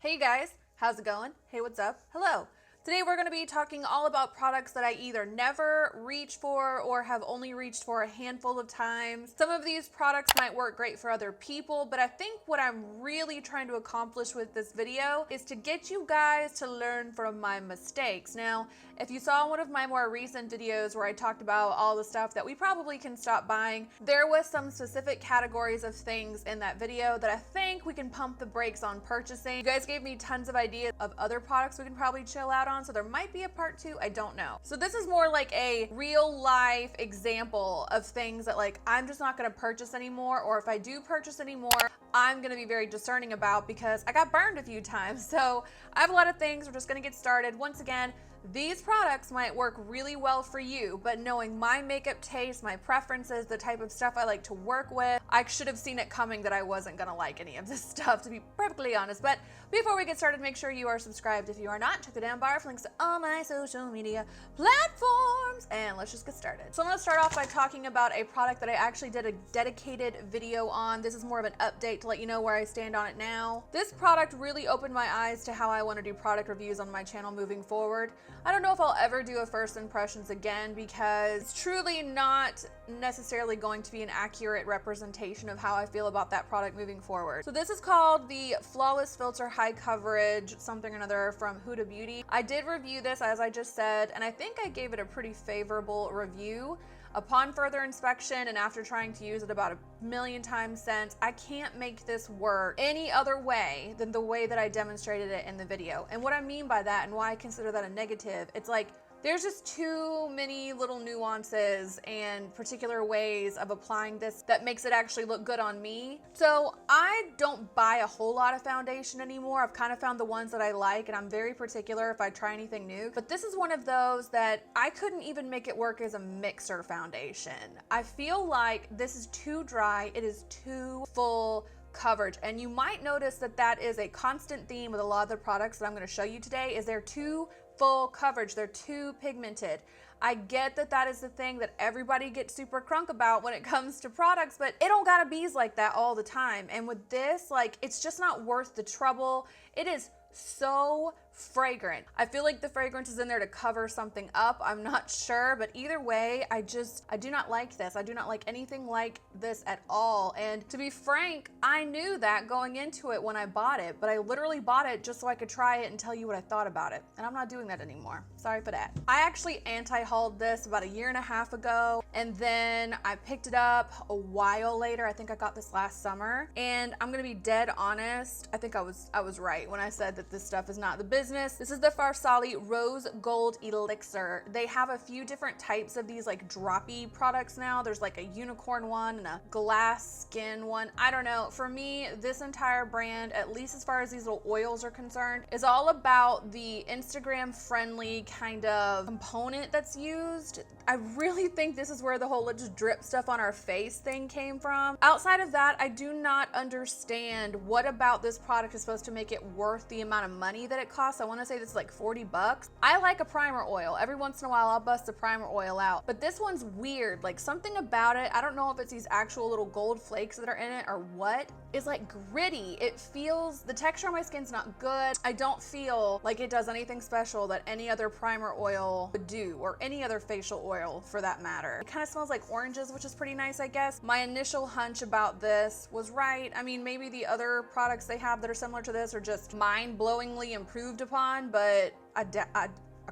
Hey guys, how's it going? Hey, what's up? Hello. Today we're going to be talking all about products that I either never reach for or have only reached for a handful of times. Some of these products might work great for other people, but I think what I'm really trying to accomplish with this video is to get you guys to learn from my mistakes. Now, if you saw one of my more recent videos where I talked about all the stuff that we probably can stop buying, there was some specific categories of things in that video that I think we can pump the brakes on purchasing. You guys gave me tons of ideas of other products we can probably chill out on, so there might be a part 2, I don't know. So this is more like a real life example of things that like I'm just not gonna purchase anymore, or if I do purchase anymore, I'm gonna be very discerning about because I got burned a few times. So I have a lot of things, we're just gonna get started. Once again, these products might work really well for you, but knowing my makeup taste, my preferences, the type of stuff I like to work with, I should have seen it coming that I wasn't gonna like any of this stuff, to be perfectly honest. But before we get started, make sure you are subscribed. If you are not, check the down bar for links to all my social media platforms, and let's just get started. So I'm gonna start off by talking about a product that I actually did a dedicated video on. This is more of an update to let you know where I stand on it now. This product really opened my eyes to how I want to do product reviews on my channel moving forward. I don't know if I'll ever do a first impressions again because it's truly not necessarily going to be an accurate representation of how I feel about that product moving forward. So this is called the Flawless Filter High Coverage something or another from Huda Beauty. I did review this, as I just said, and I think I gave it a pretty favorable review. Upon further inspection and after trying to use it about a million times since, I can't make this work any other way than the way that I demonstrated it in the video. And what I mean by that and why I consider that a negative, it's like there's just too many little nuances and particular ways of applying this that makes it actually look good on me. So I don't buy a whole lot of foundation anymore. I've kind of found the ones that I like, and I'm very particular if I try anything new. But this is one of those that I couldn't even make it work as a mixer foundation. I feel like this is too dry. It is too full coverage, and you might notice that that is a constant theme with a lot of the products that I'm going to show you today. Is they're too full coverage, they're too pigmented. I get that that is the thing that everybody gets super crunk about when it comes to products, but it don't gotta be like that all the time. And with this, like, it's just not worth the trouble. It is so fragrant. I feel like the fragrance is in there to cover something up. I'm not sure, but either way, I do not like this. I do not like anything like this at all. And to be frank, I knew that going into it when I bought it, but I literally bought it just so I could try it and tell you what I thought about it. And I'm not doing that anymore. Sorry for that. I actually anti-hauled this about 1.5 years ago, and then I picked it up a while later. I think I got this last summer, and I'm gonna be dead honest. I think I was right when I said that this stuff is not the business. This is the Farsali Rose Gold Elixir. They have a few different types of these like droppy products now. There's like a unicorn one and a glass skin one. I don't know. For me, this entire brand, at least as far as these little oils are concerned, is all about the Instagram friendly kind of component that's used. I really think this is where the whole let's drip stuff on our face thing came from. Outside of that, I do not understand what about this product is supposed to make it worth the amount of money that it costs. I want to say this is like 40 bucks. I like a primer oil. Every once in a while I'll bust a primer oil out, but this one's weird. Like something about it, I don't know if it's these actual little gold flakes that are in it or what, is like gritty. It feels, the texture on my skin's not good. I don't feel like it does anything special that any other primer oil would do, or any other facial oil for that matter. It kind of smells like oranges, which is pretty nice, I guess. My initial hunch about this was right. I mean, maybe the other products they have that are similar to this are just mind-blowingly improved upon, but I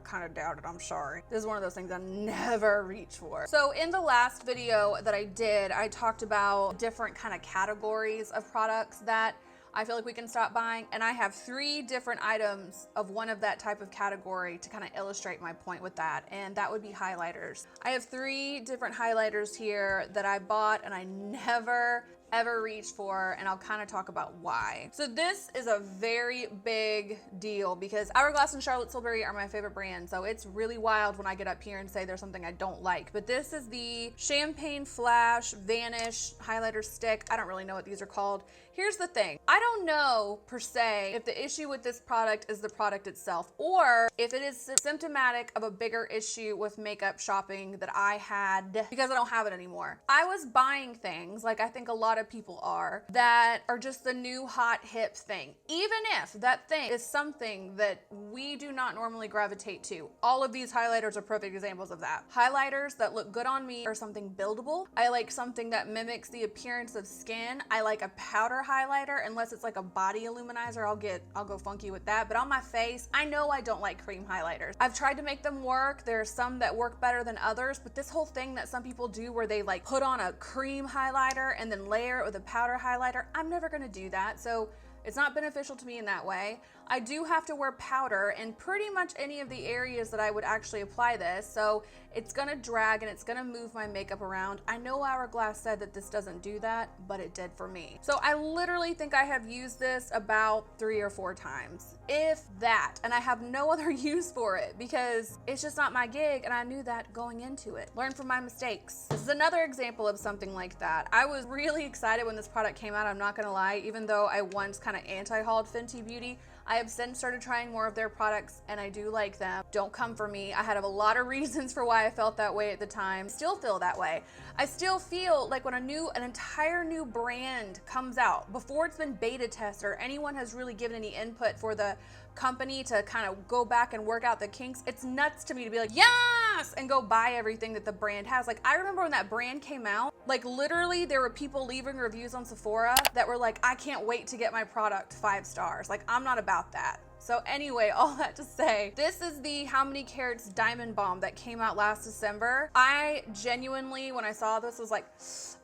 kind of doubt it, I'm sorry. This is one of those things I never reach for. So in the last video that I did, I talked about different kind of categories of products that I feel like we can stop buying, and I have 3 different items of one of that type of category to kind of illustrate my point with that, and that would be highlighters. I have 3 different highlighters here that I bought and I never ever reached for, and I'll kind of talk about why. So this is a very big deal because Hourglass and Charlotte Tilbury are my favorite brands, so it's really wild when I get up here and say there's something I don't like. But this is the Champagne Flash Vanish highlighter stick. I don't really know what these are called. Here's the thing. I don't know per se if the issue with this product is the product itself or if it is symptomatic of a bigger issue with makeup shopping that I had because I don't have it anymore. I was buying things, like I think a lot of people are, that are just the new hot hip thing. Even if that thing is something that we do not normally gravitate to. All of these highlighters are perfect examples of that. Highlighters that look good on me are something buildable. I like something that mimics the appearance of skin. I like a powder highlighter, unless it's like a body illuminizer, I'll go funky with that. But on my face, I know I don't like cream highlighters. I've tried to make them work. There are some that work better than others, but this whole thing that some people do where they like put on a cream highlighter and then layer it with a powder highlighter, I'm never gonna do that. So it's not beneficial to me in that way. I do have to wear powder in pretty much any of the areas that I would actually apply this, so it's gonna drag and it's gonna move my makeup around. I know Hourglass said that this doesn't do that, but it did for me. So I literally think I have used this about 3 or 4 times, if that, and I have no other use for it because it's just not my gig, and I knew that going into it. Learn from my mistakes. This is another example of something like that. I was really excited when this product came out, I'm not gonna lie, even though I once kind of anti-hauled Fenty Beauty. I have since started trying more of their products and I do like them. Don't come for me. I had a lot of reasons for why I felt that way at the time. Still feel that way. I still feel like when an entire new brand comes out, before it's been beta tested or anyone has really given any input for the company to kind of go back and work out the kinks, it's nuts to me to be like, yes, and go buy everything that the brand has. Like, I remember when that brand came out, like literally there were people leaving reviews on Sephora that were like, I can't wait to get my product 5 stars. Like, I'm not about that. So anyway, all that to say, this is the How Many Carats Diamond Balm that came out last December. I genuinely, when I saw this, was like,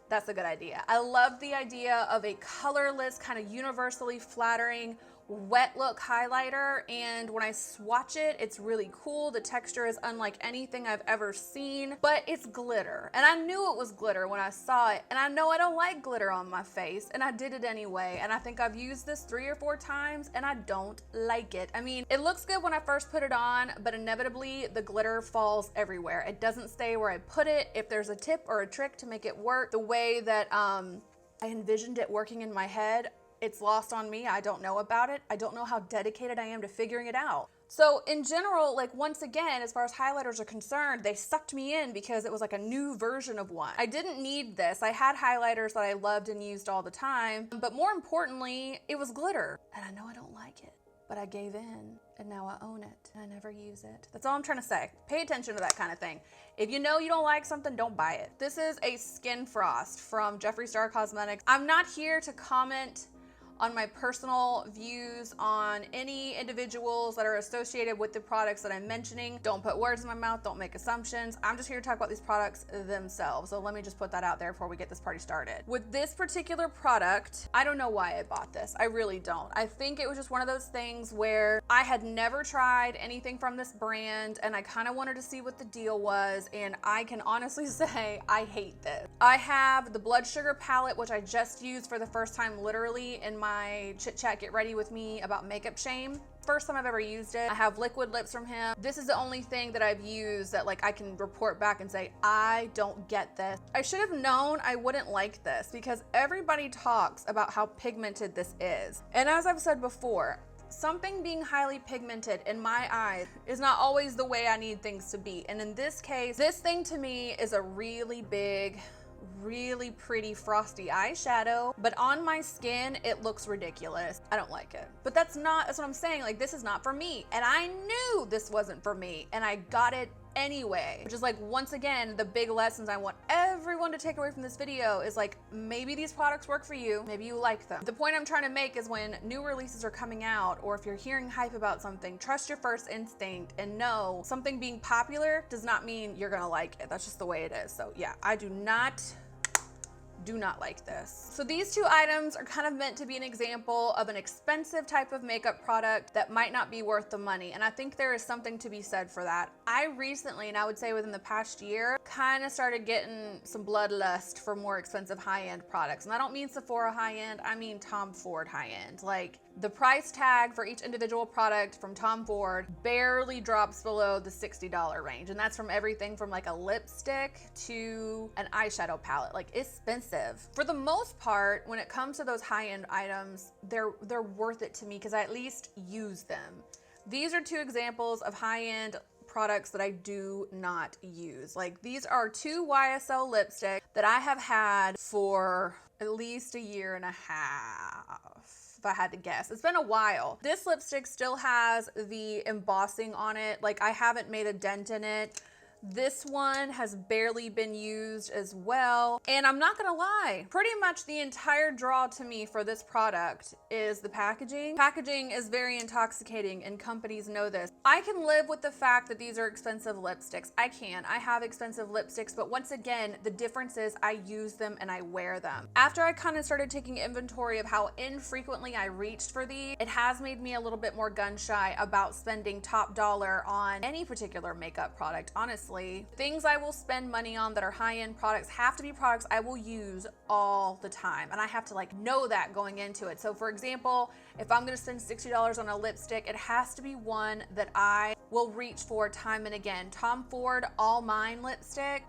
that's a good idea. I love the idea of a colorless, kind of universally flattering, wet look highlighter, and when I swatch it, it's really cool. The texture is unlike anything I've ever seen, but it's glitter, and I knew it was glitter when I saw it, and I know I don't like glitter on my face, and I did it anyway, and I think I've used this 3 or 4 times, and I don't like it. I mean, it looks good when I first put it on, but inevitably the glitter falls everywhere. It doesn't stay where I put it. If there's a tip or a trick to make it work the way that I envisioned it working in my head, it's lost on me. I don't know about it. I don't know how dedicated I am to figuring it out. So in general, like once again, as far as highlighters are concerned, they sucked me in because it was like a new version of one. I didn't need this. I had highlighters that I loved and used all the time, but more importantly, it was glitter. And I know I don't like it, but I gave in and now I own it and I never use it. That's all I'm trying to say. Pay attention to that kind of thing. If you know you don't like something, don't buy it. This is a Skin Frost from Jeffree Star Cosmetics. I'm not here to comment on my personal views on any individuals that are associated with the products that I'm mentioning. Don't put words in my mouth, don't make assumptions. I'm just here to talk about these products themselves. So let me just put that out there before we get this party started. With this particular product, I don't know why I bought this. I really don't. I think it was just one of those things where I had never tried anything from this brand and I kind of wanted to see what the deal was, and I can honestly say I hate this. I have the Blood Sugar palette, which I just used for the first time literally in my chit chat get ready with me about makeup shame. First time I've ever used it. I have liquid lips from him. This is the only thing that I've used that like I can report back and say, I don't get this. I should have known I wouldn't like this because everybody talks about how pigmented this is. And as I've said before, something being highly pigmented in my eyes is not always the way I need things to be. And in this case, this thing to me is a really big, really pretty frosty eyeshadow, but on my skin it looks ridiculous. I don't like it. But that's what I'm saying, like this is not for me, and I knew this wasn't for me, and I got it anyway, which is like, once again, the big lessons I want everyone to take away from this video is like, maybe these products work for you, maybe you like them. The point I'm trying to make is when new releases are coming out, or if you're hearing hype about something, trust your first instinct and know something being popular does not mean you're gonna like it. That's just the way it is. So yeah, I do not like this. So these 2 items are kind of meant to be an example of an expensive type of makeup product that might not be worth the money. And I think there is something to be said for that. I recently, and I would say within the past year, kind of started getting some bloodlust for more expensive high-end products. And I don't mean Sephora high-end, I mean Tom Ford high-end. Like, The price tag for each individual product from Tom Ford barely drops below the $60 range. And that's from everything from like a lipstick to an eyeshadow palette, like expensive. For the most part, when it comes to those high-end items, they're worth it to me because I at least use them. These are two examples of high-end products that I do not use. Like these are two YSL lipsticks that I have had for at least a year and a half, if I had to guess. It's been a while. This lipstick still has the embossing on it. Like I haven't made a dent in it. This one has barely been used as well. And I'm not gonna lie, pretty much the entire draw to me for this product is the packaging. Packaging is very intoxicating and companies know this. I can live with the fact that these are expensive lipsticks. I have expensive lipsticks, but once again, the difference is I use them and I wear them. After I kind of started taking inventory of how infrequently I reached for these, it has made me a little bit more gun shy about spending top dollar on any particular makeup product, honestly. Things I will spend money on that are high-end products have to be products I will use all the time. And I have to like know that going into it. So for example, if I'm gonna spend $60 on a lipstick, it has to be one that I will reach for time and again. Tom Ford All Mine lipstick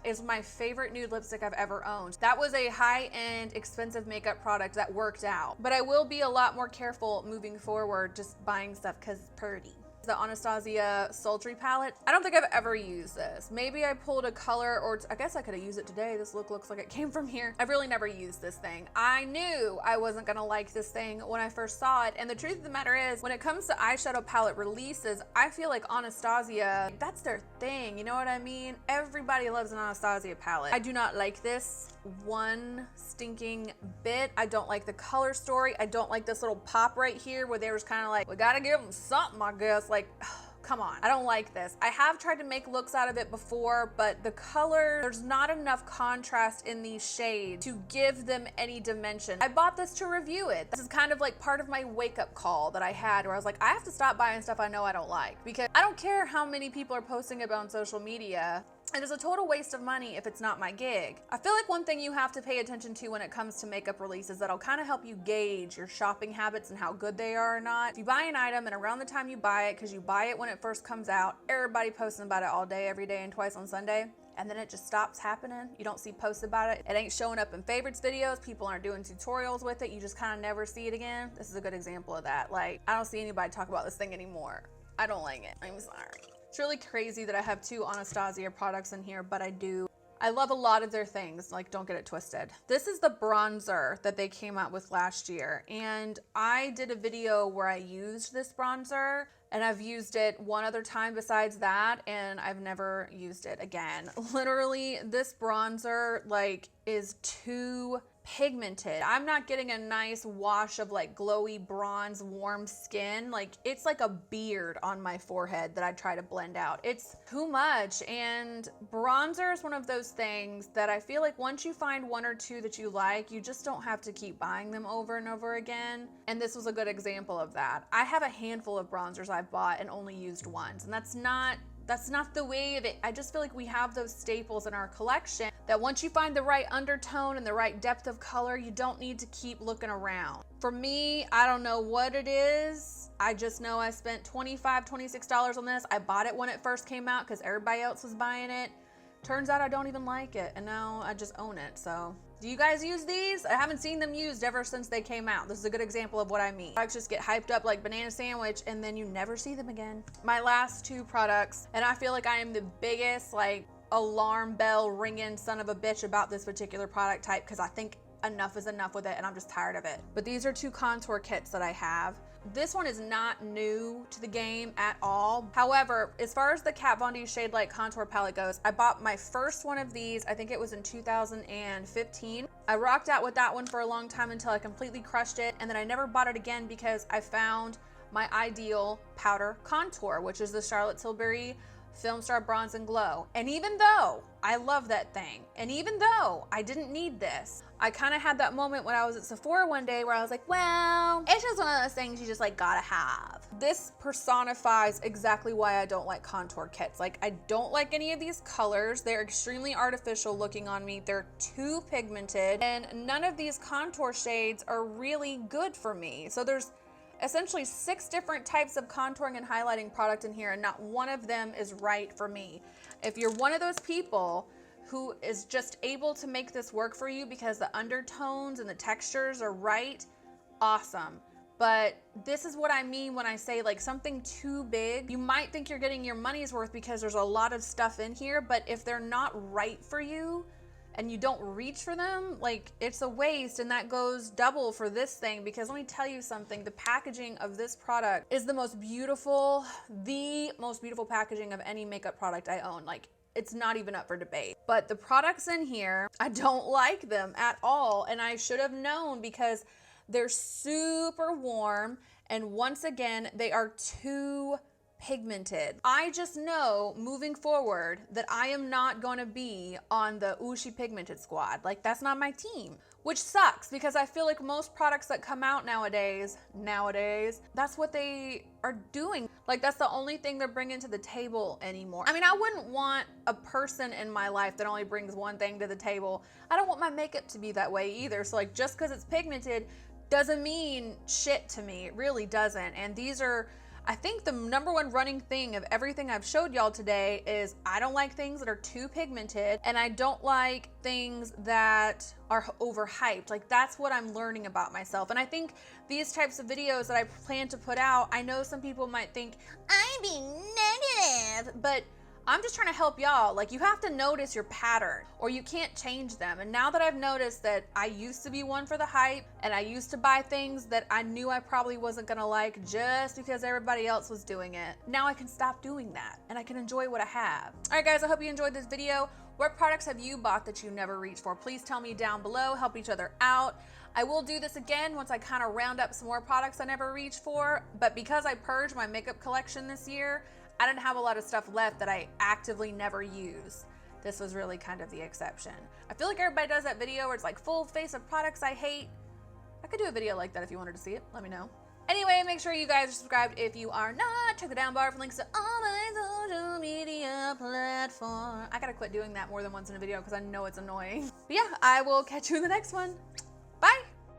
is my favorite nude lipstick I've ever owned. That was a high-end, expensive makeup product that worked out. But I will be a lot more careful moving forward just buying stuff because it's pretty. The Anastasia Sultry palette. I don't think I've ever used this. Maybe I pulled a color, or I guess I could have used it today. This look looks like it came from here. I've really never used this thing. I knew I wasn't gonna like this thing when I first saw it. And the truth of the matter is, when it comes to eyeshadow palette releases, I feel like Anastasia, that's their thing. You know what I mean? Everybody loves an Anastasia palette. I do not like this one stinking bit. I don't like the color story. I don't like this little pop right here where they was kind of like, we gotta give them something, I guess. Like, come on. I don't like this. I have tried to make looks out of it before, but the color, there's not enough contrast in these shades to give them any dimension. I bought this to review it. This is kind of like part of my wake-up call that I had where I was like, I have to stop buying stuff I know I don't like, because I don't care how many people are posting about on social media. It is a total waste of money if it's not my gig. I feel like one thing you have to pay attention to when it comes to makeup releases that'll kind of help you gauge your shopping habits and how good they are or not. If you buy an item and around the time you buy it, because you buy it when it first comes out, everybody posting about it all day, every day, and twice on Sunday, and then it just stops happening. You don't see posts about it. It ain't showing up in favorites videos. People aren't doing tutorials with it. You just kind of never see it again. This is a good example of that. Like, I don't see anybody talk about this thing anymore. I don't like it. I'm sorry. It's really crazy that I have two Anastasia products in here, but I do. I love a lot of their things, like don't get it twisted. This is the bronzer that they came out with last year, and I did a video where I used this bronzer, and I've used it one other time besides that, and I've never used it again. Literally, this bronzer like is too pigmented. I'm not getting a nice wash of like glowy bronze warm skin. Like it's like a beard on my forehead that I try to blend out. It's too much. And bronzer is one of those things that I feel like once you find one or two that you like, you just don't have to keep buying them over and over again. And this was a good example of that. I have a handful of bronzers I've bought and only used once, and that's not the way of it. I just feel like we have those staples in our collection that once you find the right undertone and the right depth of color, you don't need to keep looking around. For me, I don't know what it is. I just know I spent $25, $26 on this. I bought it when it first came out because everybody else was buying it. Turns out I don't even like it, and now I just own it. So do you guys use these? I haven't seen them used ever since they came out. This is a good example of what I mean. Products just get hyped up like banana sandwich and then you never see them again. My last two products, and I feel like I am the biggest like alarm bell ringing son of a bitch about this particular product type because I think enough is enough with it and I'm just tired of it. But these are two contour kits that I have. This one is not new to the game at all. However, as far as the Kat Von D Shade Light Contour Palette goes, I bought my first one of these, I think it was in 2015. I rocked out with that one for a long time until I completely crushed it, and then I never bought it again because I found my ideal powder contour, which is the Charlotte Tilbury Film Star Bronze and Glow. And even though I love that thing, and even though I didn't need this, I kind of had that moment when I was at Sephora one day where I was like, well, it's just one of those things you just like gotta have. This personifies exactly why I don't like contour kits. Like, I don't like any of these colors. They're extremely artificial looking on me. They're too pigmented, and none of these contour shades are really good for me. So there's essentially 6 different types of contouring and highlighting product in here, and not one of them is right for me. If you're one of those people who is just able to make this work for you because the undertones and the textures are right, awesome. But this is what I mean when I say like something too big. You might think you're getting your money's worth because there's a lot of stuff in here, but if they're not right for you and you don't reach for them, like it's a waste. And that goes double for this thing, because let me tell you something, the packaging of this product is the most beautiful packaging of any makeup product I own. Like, it's not even up for debate. But the products in here, I don't like them at all, and I should have known because they're super warm, and once again, they are too pigmented. I just know moving forward that I am not gonna be on the ooh, she pigmented squad. Like, that's not my team, which sucks because I feel like most products that come out nowadays, that's what they are doing. Like, that's the only thing they're bringing to the table anymore. I mean, I wouldn't want a person in my life that only brings one thing to the table. I don't want my makeup to be that way either. So like, just because it's pigmented doesn't mean shit to me. It really doesn't. And these are, I think the #1 running thing of everything I've showed y'all today is I don't like things that are too pigmented, and I don't like things that are overhyped. Like, that's what I'm learning about myself. And I think these types of videos that I plan to put out, I know some people might think I'm being negative, but I'm just trying to help y'all. Like, you have to notice your pattern or you can't change them. And now that I've noticed that I used to be one for the hype, and I used to buy things that I knew I probably wasn't gonna like just because everybody else was doing it, now I can stop doing that and I can enjoy what I have. All right, guys, I hope you enjoyed this video. What products have you bought that you never reached for? Please tell me down below, help each other out. I will do this again once I kind of round up some more products I never reached for, but because I purged my makeup collection this year, I didn't have a lot of stuff left that I actively never use. This was really kind of the exception. I feel like everybody does that video where it's like full face of products I hate. I could do a video like that if you wanted to see it, let me know. Anyway, make sure you guys are subscribed if you are not. Check the down bar for links to all my social media platforms. I gotta quit doing that more than once in a video because I know it's annoying. But yeah, I will catch you in the next one.